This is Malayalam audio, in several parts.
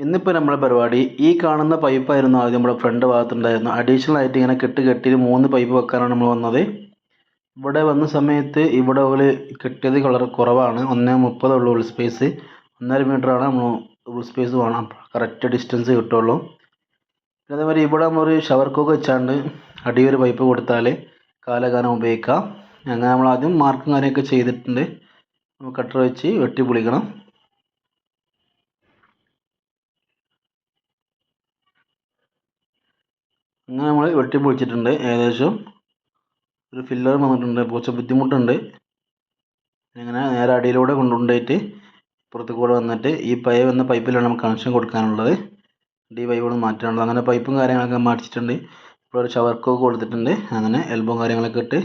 ഇന്നിപ്പോൾ നമ്മുടെ പരിപാടി ഈ കാണുന്ന പൈപ്പായിരുന്നു ആദ്യം നമ്മുടെ ഫ്രണ്ട് ഭാഗത്തുണ്ടായിരുന്നു. അഡീഷണൽ ആയിട്ട് ഇങ്ങനെ കെട്ടി 3 പൈപ്പ് വെക്കാനാണ് നമ്മൾ വന്നത്. ഇവിടെ വന്ന സമയത്ത് ഇവിടെ ഒരു കെട്ടിയത് കുറവാണ്. 1.30 ഉള്ളൂ ഉൾ സ്പേസ്. 1.5 മീറ്ററാണ് നമ്മൾ ഉൾ സ്പേസ് വേണം, കറക്റ്റ് ഡിസ്റ്റൻസ് കിട്ടുള്ളൂ. അതേമാതിരി ഇവിടെ നമ്മൾ ഒരു ഷവർ കോക്ക് വെച്ചാണ്ട് അടിയൊരു പൈപ്പ് കൊടുത്താൽ കാലകാലം ഉപയോഗിക്കാം. അങ്ങനെ നമ്മൾ ആദ്യം മാർക്കും കാര്യമൊക്കെ ചെയ്തിട്ടുണ്ട്. കട്ടർ വെച്ച് വെട്ടി പൊളിക്കണം. അങ്ങനെ നമ്മൾ വെട്ടി പൊളിച്ചിട്ടുണ്ട്. ഏകദേശം ഒരു ഫില്ലർ വന്നിട്ടുണ്ട്. കുറച്ച് ബുദ്ധിമുട്ടുണ്ട്. ഇങ്ങനെ നേരെ അടിയിലൂടെ കൊണ്ടുപോയിട്ട് പുറത്ത് കൂടെ വന്നിട്ട് ഈ വന്ന പൈപ്പിലാണ് നമുക്ക് കണക്ഷൻ കൊടുക്കാനുള്ളത്. ഈ പൈപ്പ് മാറ്റാനുള്ളത്. അങ്ങനെ പൈപ്പും കാര്യങ്ങളൊക്കെ മാറ്റിയിട്ടുണ്ട്. ഇപ്പോൾ ഒരു ഷവർ കോക്ക് കൊടുത്തിട്ടുണ്ട്. അങ്ങനെ എൽബോ കാര്യങ്ങളൊക്കെ ഇട്ട്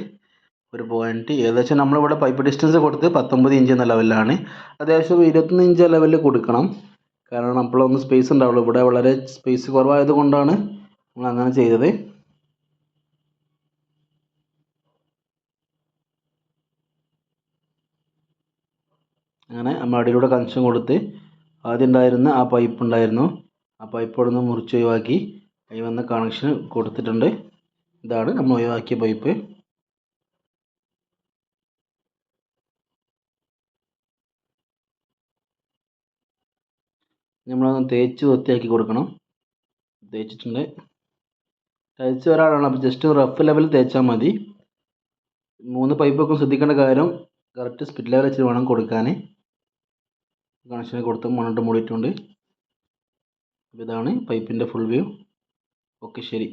ഒരു പോയിന്റ് ഏകദേശം നമ്മളിവിടെ പൈപ്പ് ഡിസ്റ്റൻസ് കൊടുത്ത് 19 ഇഞ്ച് എന്ന ലെവലിലാണ്. അത്യാവശ്യം 21 ഇഞ്ച് ലെവലിൽ കൊടുക്കണം. കാരണം അപ്പോഴൊന്നും സ്പേസ് ഉണ്ടാവുള്ളൂ. ഇവിടെ വളരെ സ്പേസ് കുറവായത് കൊണ്ടാണ് നമ്മൾ അങ്ങനെ ചെയ്തത്. അങ്ങനെ നമ്മൾ അടിയിലൂടെ കണക്ഷൻ കൊടുത്ത് ആദ്യം ഉണ്ടായിരുന്ന ആ പൈപ്പ് ഉണ്ടായിരുന്നു, ആ പൈപ്പ് അവിടെ നിന്ന് മുറിച്ച് ഒഴിവാക്കി അതിൽ വന്ന കണക്ഷൻ കൊടുത്തിട്ടുണ്ട്. ഇതാണ് നമ്മൾ ഒഴിവാക്കിയ പൈപ്പ്. നമ്മളതൊന്ന് തേച്ച് വൃത്തിയാക്കി കൊടുക്കണം. തേച്ചിട്ടുണ്ട്. തേച്ച് ഒരാളാണ്, അപ്പോൾ ജസ്റ്റ് റഫ് ലെവലിൽ തേച്ചാൽ മതി. 3 പൈപ്പൊക്കെ ശ്രദ്ധിക്കേണ്ട കാര്യം കറക്റ്റ് സ്പിറ്റ് ലെവൽ വെച്ച് വേണം കൊടുക്കാൻ. കണക്ഷൻ കൊടുത്ത് മണ്ണിട്ട് മൂടിയിട്ടുണ്ട്. ഇതാണ് പൈപ്പിൻ്റെ ഫുൾ വ്യൂ. ഓക്കെ, ശരി.